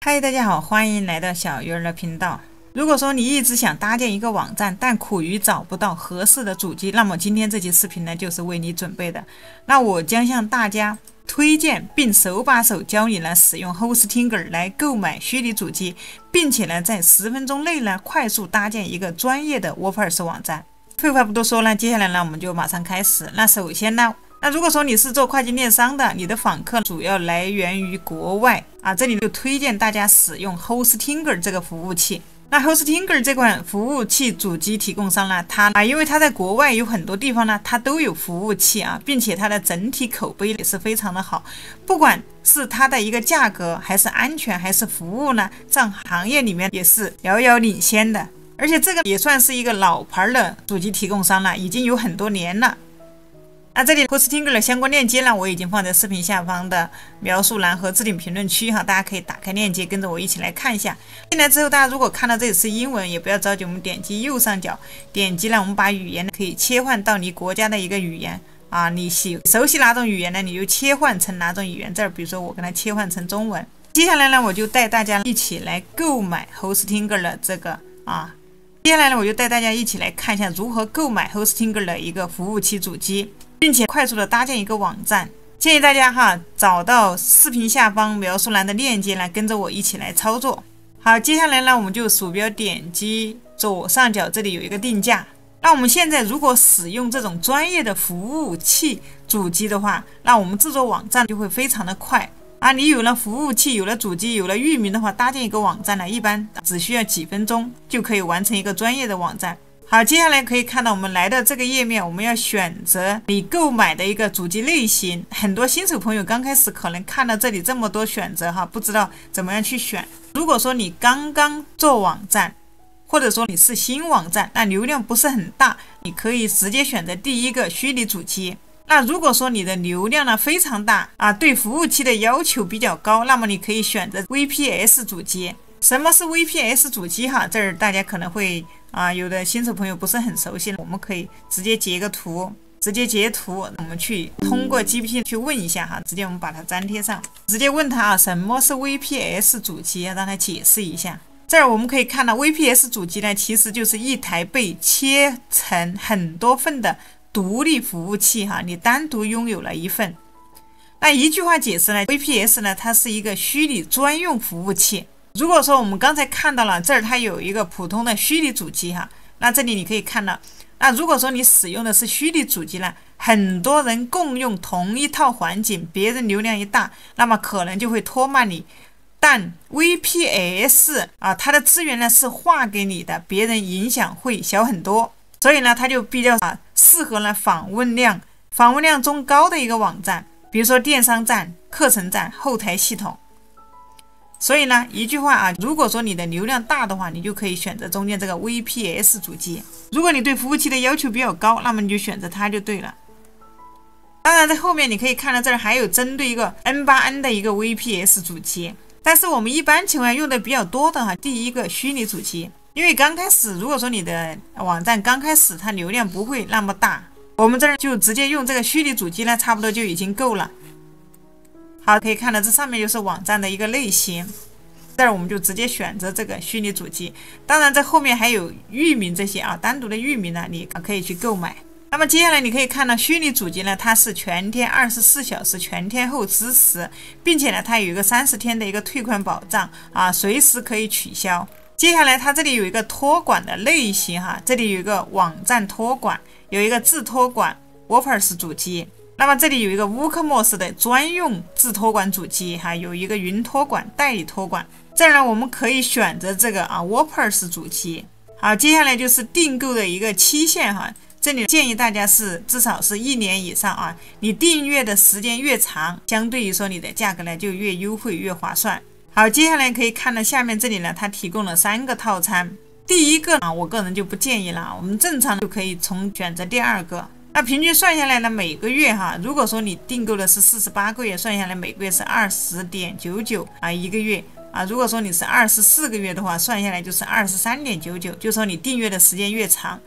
嗨，大家好，欢迎来到小鱼儿的频道。如果说你一直想搭建一个网站，但苦于找不到合适的主机，那么今天这期视频呢，就是为你准备的。那我将向大家推荐并手把手教你呢使用 Hostinger 来购买虚拟主机，并且呢在10分钟内呢快速搭建一个专业的 WordPress 网站。废话不多说呢，接下来呢我们就马上开始。那首先呢，如果说你是做跨境电商的，你的访客主要来源于国外啊，这里就推荐大家使用 Hostinger 这个服务器。那 Hostinger 这款服务器主机提供商呢，因为它在国外有很多地方呢，它都有服务器啊，并且它的整体口碑也是非常的好，不管是它的一个价格，还是安全，还是服务呢，在行业里面也是遥遥领先的。而且这个也算是一个老牌的主机提供商了，已经有很多年了。那这里 Hostinger 的相关链接呢，我已经放在视频下方的描述栏和置顶评论区哈，大家可以打开链接，跟着我一起来看一下。进来之后，大家如果看到这里是英文，也不要着急，我们点击右上角，点击呢，我们把语言可以切换到你国家的一个语言啊，你熟悉哪种语言呢，你就切换成哪种语言。这儿比如说我给它切换成中文。接下来呢，我就带大家一起来购买 Hostinger 的这个接下来呢，我就带大家一起来看一下如何购买 Hostinger 的一个服务器主机，并且快速的搭建一个网站。建议大家找到视频下方描述栏的链接呢，跟着我一起来操作。好，接下来呢，我们就鼠标点击左上角，这里有一个定价。那我们现在如果使用这种专业的服务器主机的话，那我们制作网站就会非常的快。你有了服务器，有了主机，有了域名的话，搭建一个网站呢，一般只需要几分钟就可以完成一个专业的网站。好，接下来可以看到我们来到这个页面，我们要选择你购买的一个主机类型。很多新手朋友刚开始可能看到这里这么多选择不知道怎么样去选。如果说你刚刚做网站，或者说你是新网站，那流量不是很大，你可以直接选择第一个虚拟主机。那如果说你的流量呢非常大对服务器的要求比较高，那么你可以选择 VPS 主机。什么是 VPS 主机这儿大家可能会有的新手朋友不是很熟悉，我们可以直接截个图，我们去通过 GPT 去问一下直接我们把它粘贴上，直接问他什么是 VPS 主机，让他解释一下。这儿我们可以看到 VPS 主机呢，其实就是一台被切成很多份的独立服务器你单独拥有了一份。那一句话解释呢 ，VPS 呢，它是一个虚拟专用服务器。如果说我们刚才看到了这儿它有一个普通的虚拟主机那这里你可以看到，那如果说你使用的是虚拟主机呢，很多人共用同一套环境，别人流量一大，那么可能就会拖慢你。但 VPS 它的资源呢是划给你的，别人影响会小很多，所以呢它就比较适合呢访问量中高的一个网站，比如说电商站、课程站、后台系统。所以呢，一句话如果说你的流量大的话，你就可以选择中间这个 VPS 主机。如果你对服务器的要求比较高，那么你就选择它就对了。当然在后面你可以看到这儿还有针对一个 N8N 的一个 VPS 主机，但是我们一般情况用的比较多的第一个虚拟主机。因为刚开始如果说你的网站刚开始它流量不会那么大，我们这儿就直接用这个虚拟主机呢，差不多就已经够了。好，可以看到这上面就是网站的一个类型，这儿我们就直接选择这个虚拟主机。当然在后面还有域名这些单独的域名呢，你可以去购买。那么接下来你可以看到虚拟主机呢，它是全天24小时全天候支持，并且呢它有一个30天的一个退款保障随时可以取消。接下来它这里有一个托管的类型这里有一个网站托管，有一个自托管 WordPress 主机。那么这里有一个 WooCommerce 的专用自托管主机有一个云托管、代理托管。这儿呢我们可以选择这个WordPress 主机。好，接下来就是订购的一个期限这里建议大家是至少是1年以上你订阅的时间越长，相对于说你的价格呢就越优惠越划算。好，接下来可以看到下面这里呢，它提供了3个套餐。第一个我个人就不建议了，我们正常就可以选择第2个。那平均算下来呢，每个月如果说你订购的是48个月，算下来每个月是20.99一个月如果说你是24个月的话，算下来就是23.99，就说你订阅的时间越长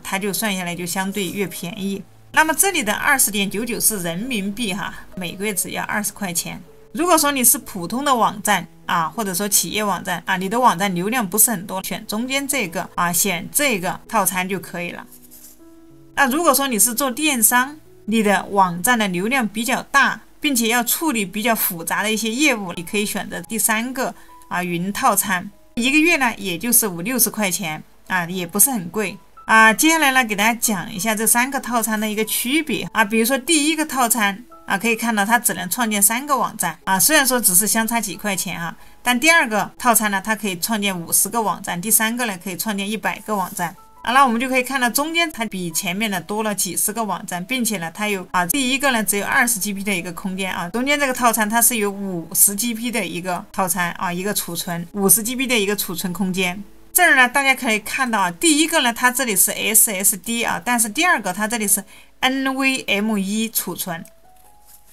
它就算下来就相对越便宜。那么这里的20.99是人民币每个月只要20块钱。如果说你是普通的网站啊，或者说企业网站啊，你的网站流量不是很多，选中间这个啊，选这个套餐就可以了。那如果说你是做电商，你的网站的流量比较大，并且要处理比较复杂的一些业务，你可以选择第三个啊云套餐，一个月呢也就是50-60块钱啊，也不是很贵啊。接下来呢，给大家讲一下这3个套餐的一个区别啊。比如说第一个套餐啊，可以看到它只能创建3个网站啊，虽然说只是相差几块钱啊，但第二个套餐呢，它可以创建50个网站，第三个呢可以创建100个网站。那我们就可以看到中间它比前面的多了几十个网站，并且呢它有第一个呢只有20GB 的一个空间啊，中间这个套餐它是有50GB 的一个套餐啊，一个储存50GB 的一个储存空间。这儿呢大家可以看到啊，第一个呢它这里是 SSD 啊，但是第二个它这里是 NVMe 储存。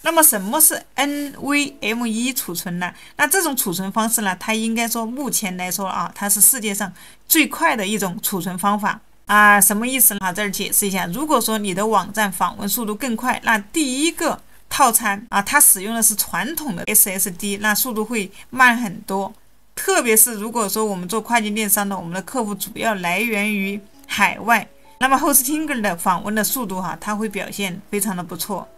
那么什么是 NVMe 储存呢？那这种储存方式呢，它应该说目前来说啊，它是世界上最快的一种储存方法啊。什么意思呢？这儿解释一下，如果说你的网站访问速度更快，那第一个套餐啊，它使用的是传统的 SSD， 那速度会慢很多。特别是如果说我们做跨境电商的，我们的客户主要来源于海外，那么 Hostinger 的访问的速度它会表现非常的不错。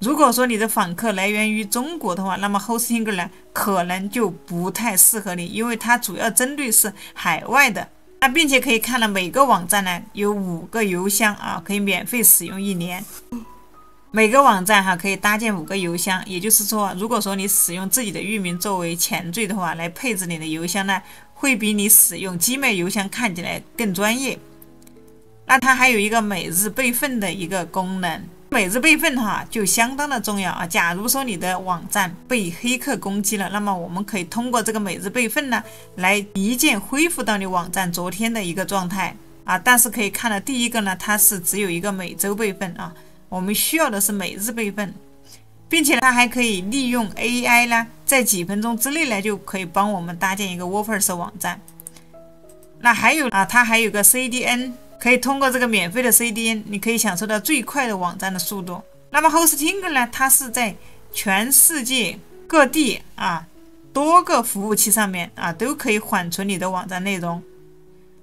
如果说你的访客来源于中国的话，那么 Hostinger 呢可能就不太适合你，因为它主要针对是海外的。那并且可以看到每个网站呢有5个邮箱啊，可以免费使用1年。每个网站可以搭建5个邮箱，也就是说，如果说你使用自己的域名作为前缀的话，来配置你的邮箱呢，会比你使用 Gmail 邮箱看起来更专业。那它还有一个每日备份的一个功能。每日备份就相当的重要啊。假如说你的网站被黑客攻击了，那么我们可以通过这个每日备份呢，来一键恢复到你网站昨天的一个状态啊。但是可以看到第一个呢，它是只有一个每周备份啊，我们需要的是每日备份，并且它还可以利用 AI 呢，在几分钟之内呢就可以帮我们搭建一个 WordPress 网站。那还有它还有个 CDN。可以通过这个免费的 CDN， 你可以享受到最快的网站的速度。那么 Hostinger 呢，它是在全世界各地多个服务器上面都可以缓存你的网站内容。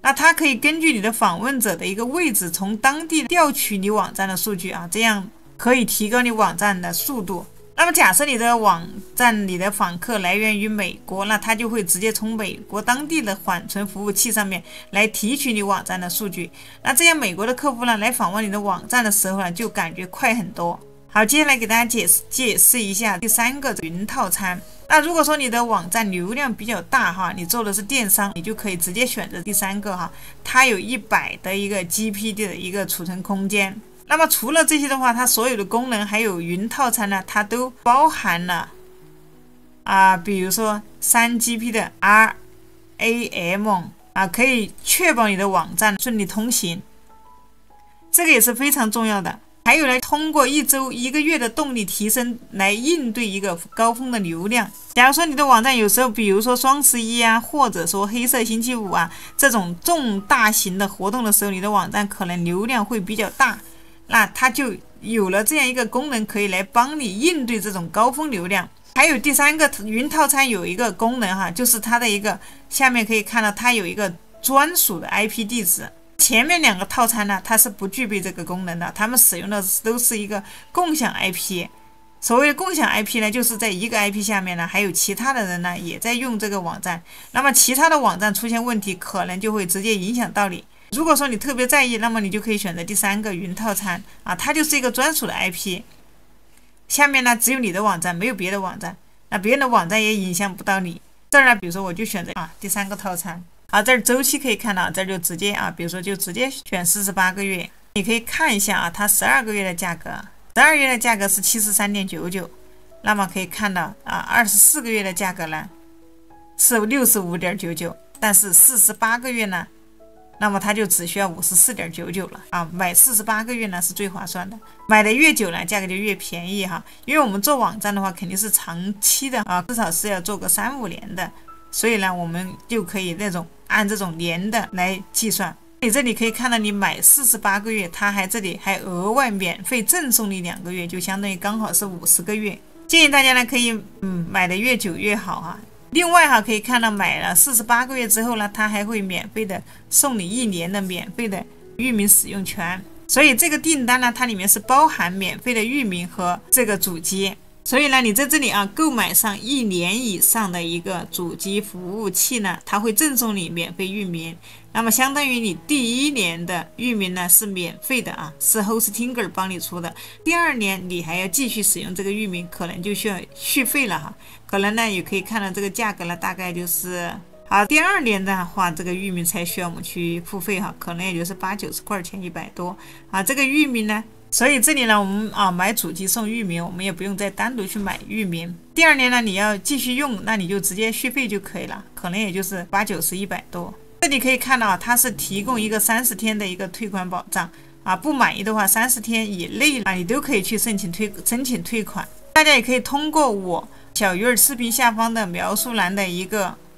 那它可以根据你的访问者的一个位置，从当地调取你网站的数据这样可以提高你网站的速度。那么假设你的网站你的访客来源于美国，那它就会直接从美国当地的缓存服务器上面来提取你网站的数据。那这样美国的客户呢来访问你的网站的时候呢，就感觉快很多。好，接下来给大家解释一下第3个云套餐。那如果说你的网站流量比较大你做的是电商，你就可以直接选择第3个它有100的一个 GP 的一个储存空间。那么除了这些的话，它所有的功能还有云套餐呢，它都包含了比如说3GB 的 RAM 可以确保你的网站顺利通行，这个也是非常重要的。还有呢，通过1周1个月的动力提升来应对一个高峰的流量。假如说你的网站有时候比如说双11或者说黑色星期五这种重大型的活动的时候，你的网站可能流量会比较大，那它就有了这样一个功能，可以来帮你应对这种高峰流量。还有第3个云套餐有一个功能就是它的一个下面可以看到它有一个专属的 IP 地址。前面2个套餐呢，它是不具备这个功能的，他们使用的都是一个共享 IP。所谓的共享 IP 呢，就是在一个 IP 下面呢，还有其他的人呢也在用这个网站，那么其他的网站出现问题，可能就会直接影响到你。如果说你特别在意，那么你就可以选择第3个云套餐它就是一个专属的 IP， 下面呢只有你的网站，没有别的网站，那别人的网站也影响不到你。这儿呢，比如说我就选择第3个套餐。好，这儿周期可以看到，这儿就直接比如说就直接选48个月。你可以看一下它12个月的价格，12月的价格是73.99，那么可以看到24个月的价格呢是65.99，但是48个月呢，那么它就只需要54.99了买48个月呢是最划算的，买的越久呢价格就越便宜因为我们做网站的话肯定是长期的至少是要做个3-5年的，所以呢我们就可以按这种年的来计算。你这里可以看到，你买48个月，它这里还额外免费赠送你2个月，就相当于刚好是50个月。建议大家呢可以买的越久越好哈。另外哈，可以看到买了48个月之后呢，它还会免费的送你1年的免费的域名使用权。所以这个订单呢，它里面是包含免费的域名和这个主机。所以呢，你在这里啊购买上1年以上的一个主机服务器呢，它会赠送你免费域名。那么相当于你第1年的域名呢是免费的啊，是 Hostinger 帮你出的。第2年你还要继续使用这个域名，可能就需要续费了哈。可能呢也可以看到这个价格呢，大概就是好，第2年的话，这个域名才需要我们去付费哈，可能也就是80-90块钱100多啊。这个域名呢。所以这里呢，我们买主机送域名，我们也不用再单独去买域名。第2年呢，你要继续用，那你就直接续费就可以了，可能也就是80-90-100多。这里可以看到，它是提供一个30天的一个退款保障啊，不满意的话，30天以内啊，你都可以去申请退款。大家也可以通过我小鱼儿视频下方的描述栏的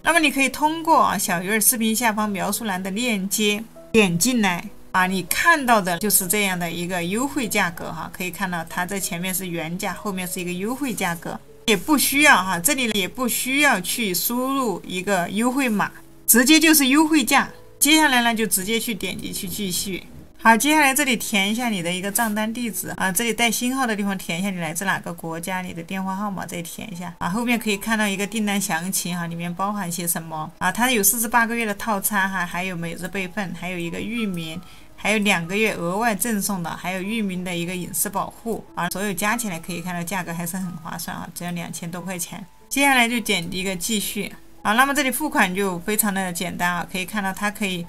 那么你可以通过小鱼儿视频下方描述栏的链接点进来。你看到的就是这样的一个优惠价格哈，可以看到它在前面是原价，后面是一个优惠价格，也不需要哈，这里也不需要去输入一个优惠码，直接就是优惠价。接下来呢，就直接去点击去继续。好，接下来这里填一下你的一个账单地址啊，这里带星号的地方填一下你来自哪个国家，你的电话号码再填一下啊。后面可以看到一个订单详情哈，里面包含些什么啊？它有48个月的套餐哈，还有每日备份，还有一个域名。还有2个月额外赠送的，还有域名的一个隐私保护啊，所有加起来可以看到价格还是很划算啊，只要2000多块钱。接下来就点击一个继续啊，那么这里付款就非常的简单啊，可以看到它可以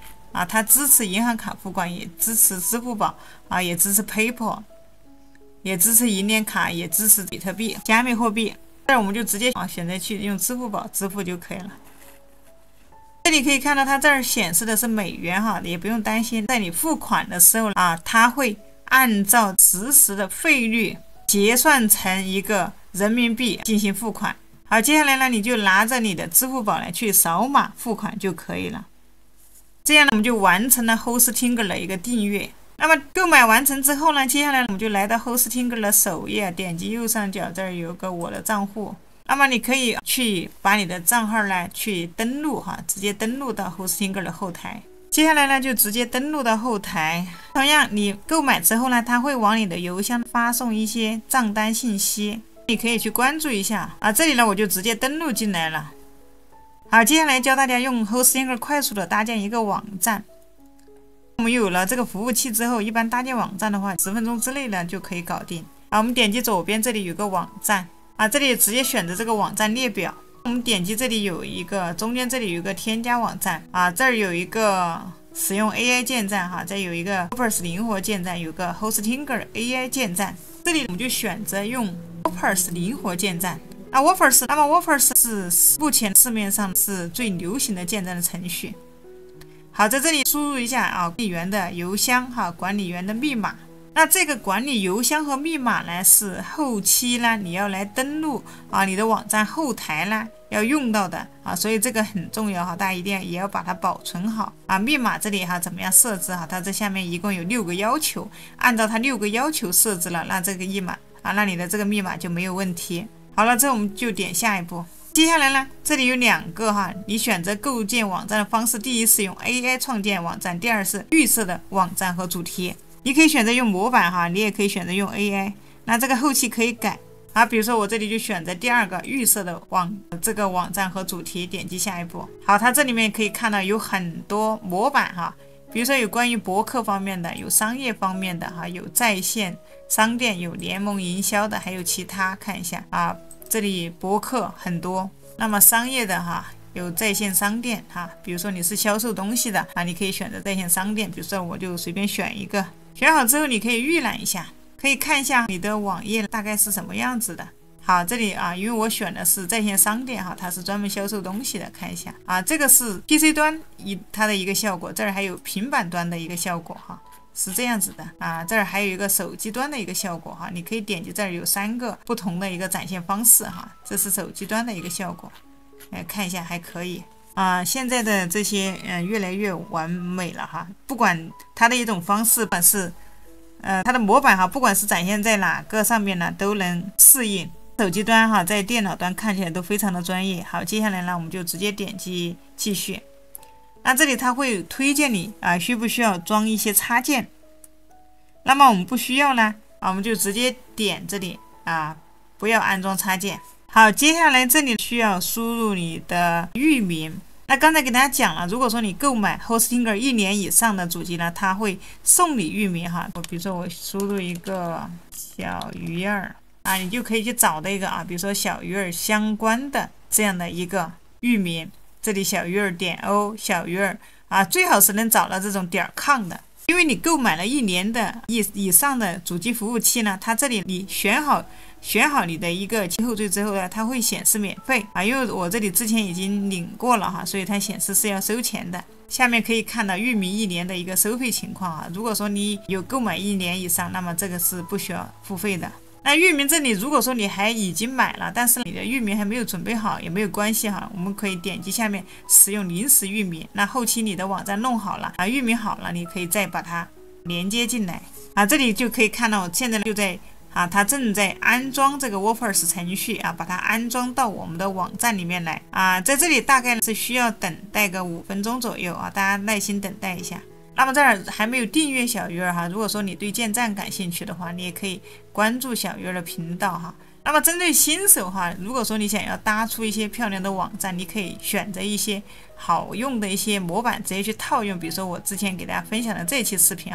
它支持银行卡付款，也支持支付宝啊，也支持 PayPal， 也支持银联卡，也支持比特币、加密货币。这我们就直接选择去用支付宝支付就可以了。这里可以看到它这儿显示的是美元哈，也不用担心，在你付款的时候它会按照实时的费率结算成一个人民币进行付款。好，接下来呢，你就拿着你的支付宝来去扫码付款就可以了。这样呢，我们就完成了 Hostinger 的一个订阅。那么购买完成之后呢，接下来我们就来到 Hostinger 的首页，点击右上角这儿有个我的账户。那么你可以去把你的账号呢去登录哈，直接登录到 Hostinger 的后台。接下来呢就直接登录到后台。同样你购买之后呢，它会往你的邮箱发送一些账单信息，你可以去关注一下啊。这里呢我就直接登录进来了。好，接下来教大家用 Hostinger 快速的搭建一个网站。我们有了这个服务器之后，一般搭建网站的话10分钟之内呢就可以搞定。我们点击左边这里有个网站。这里直接选择这个网站列表，我们点击这里有一个中间这里有一个添加网站这儿有一个使用 AI 建站哈，再有一个 WordPress 灵活建站，有个 Hostinger AI 建站，这里我们就选择用 WordPress 灵活建站。WordPress 是目前市面上是最流行的建站的程序。好，在这里输入一下管理员的邮箱管理员的密码。那这个管理邮箱和密码呢，是后期呢你要来登录你的网站后台呢要用到的所以这个很重要大家一定也要把它保存好密码这里怎么样设置它这下面一共有6个要求，按照它6个要求设置了，那这个密码那你的这个密码就没有问题。好了，这我们就点下一步。接下来呢，这里有2个你选择构建网站的方式，第一是用 AI 创建网站，第二是预设的网站和主题。你可以选择用模板你也可以选择用 AI， 那这个后期可以改比如说我这里就选择第2个预设的这个网站和主题，点击下一步。好，它这里面可以看到有很多模板比如说有关于博客方面的，有商业方面的有在线商店，有联盟营销的，还有其他，看一下这里博客很多，那么商业的有在线商店比如说你是销售东西的你可以选择在线商店，比如说我就随便选一个。选好之后你可以预览一下，可以看一下你的网页大概是什么样子的。好，这里因为我选的是在线商店它是专门销售东西的，看一下这个是 PC 端它的一个效果，这儿还有平板端的一个效果是这样子的这儿还有一个手机端的一个效果你可以点击这儿有3个不同的一个展现方式这是手机端的一个效果，看一下还可以现在的这些越来越完美了不管它的一种方式是它的模板不管是展现在哪个上面呢都能适应手机端哈，在电脑端看起来都非常的专业。好，接下来呢，我们就直接点击继续。那这里它会推荐你需不需要装一些插件？那么我们不需要呢，我们就直接点这里不要安装插件。好，接下来这里需要输入你的域名。那刚才给大家讲了，如果说你购买 Hostinger 1年以上的主机呢，它会送你域名哈。比如说我输入一个小鱼儿你就可以去找的一个比如说小鱼儿相关的这样的一个域名。这里小鱼儿点 O 小鱼儿最好是能找到这种.com 的，因为你购买了1年的以上的主机服务器呢，它这里你选好你的一个后缀之后呢，它会显示免费因为我这里之前已经领过了所以它显示是要收钱的。下面可以看到域名1年的一个收费情况如果说你有购买1年以上，那么这个是不需要付费的。那域名这里，如果说你还已经买了，但是你的域名还没有准备好，也没有关系我们可以点击下面使用临时域名。那后期你的网站弄好了域名好了，你可以再把它连接进来这里就可以看到，现在就在它正在安装这个 WordPress 程序把它安装到我们的网站里面来在这里大概是需要等待个5分钟左右大家耐心等待一下。那么这儿还没有订阅小鱼儿如果说你对建站感兴趣的话，你也可以关注小鱼儿的频道那么针对新手如果说你想要搭出一些漂亮的网站，你可以选择一些好用的一些模板直接去套用。比如说我之前给大家分享的这期视频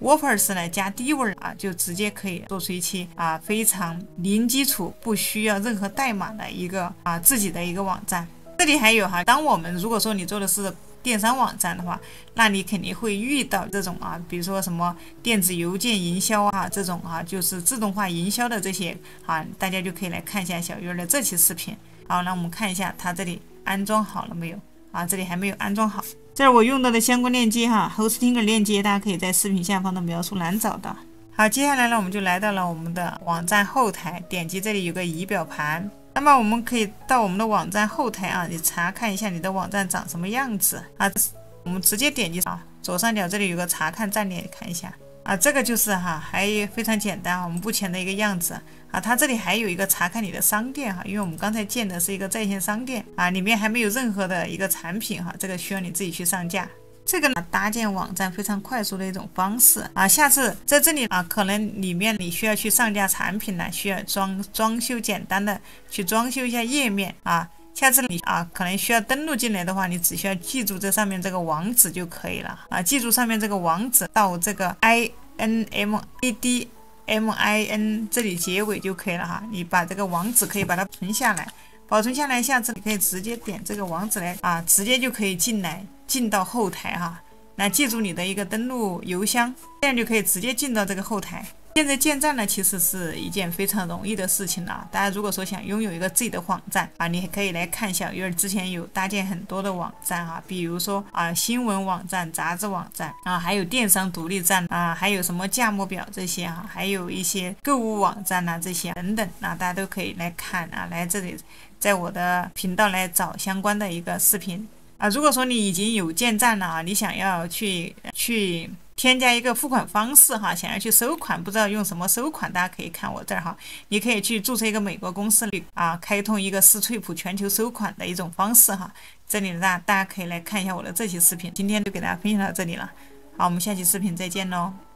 WordPress 呢加 Divi 就直接可以做出一期非常零基础不需要任何代码的一个自己的一个网站。这里还有当我们如果说你做的是电商网站的话，那你肯定会遇到这种比如说什么电子邮件营销这种就是自动化营销的这些大家就可以来看一下小鱼儿的这期视频。好，那我们看一下它这里安装好了没有这里还没有安装好。这是我用到的相关链接Hostinger 链接大家可以在视频下方的描述栏找到。好，接下来呢，我们就来到了我们的网站后台，点击这里有个仪表盘。那么我们可以到我们的网站后台你查看一下你的网站长什么样子我们直接点击左上角这里有个查看站点，看一下这个就是还非常简单我们目前的一个样子它这里还有一个查看你的商店因为我们刚才建的是一个在线商店里面还没有任何的一个产品这个需要你自己去上架。这个呢，搭建网站非常快速的一种方式下次在这里可能里面你需要去上架产品呢，需要装修简单的去装修一下页面下次你可能需要登录进来的话，你只需要记住这上面这个网址就可以了记住上面这个网址到这个 INMADMIN 这里结尾就可以了你把这个网址可以把它存下来，保存下来，下次你可以直接点这个网址来直接就可以进到后台那记住你的一个登录邮箱，这样就可以直接进到这个后台。现在建站呢，其实是一件非常容易的事情了。大家如果说想拥有一个自己的网站你可以来看小鱼儿之前有搭建很多的网站比如说新闻网站、杂志网站还有电商独立站还有什么价目表这些还有一些购物网站这些等等大家都可以来看来这里在我的频道来找相关的一个视频如果说你已经有建站了你想要去添加一个付款方式想要去收款，不知道用什么收款，大家可以看我这儿你可以去注册一个美国公司里开通一个斯翠普全球收款的一种方式这里大家可以来看一下我的这期视频。今天就给大家分享到这里了，好，我们下期视频再见喽。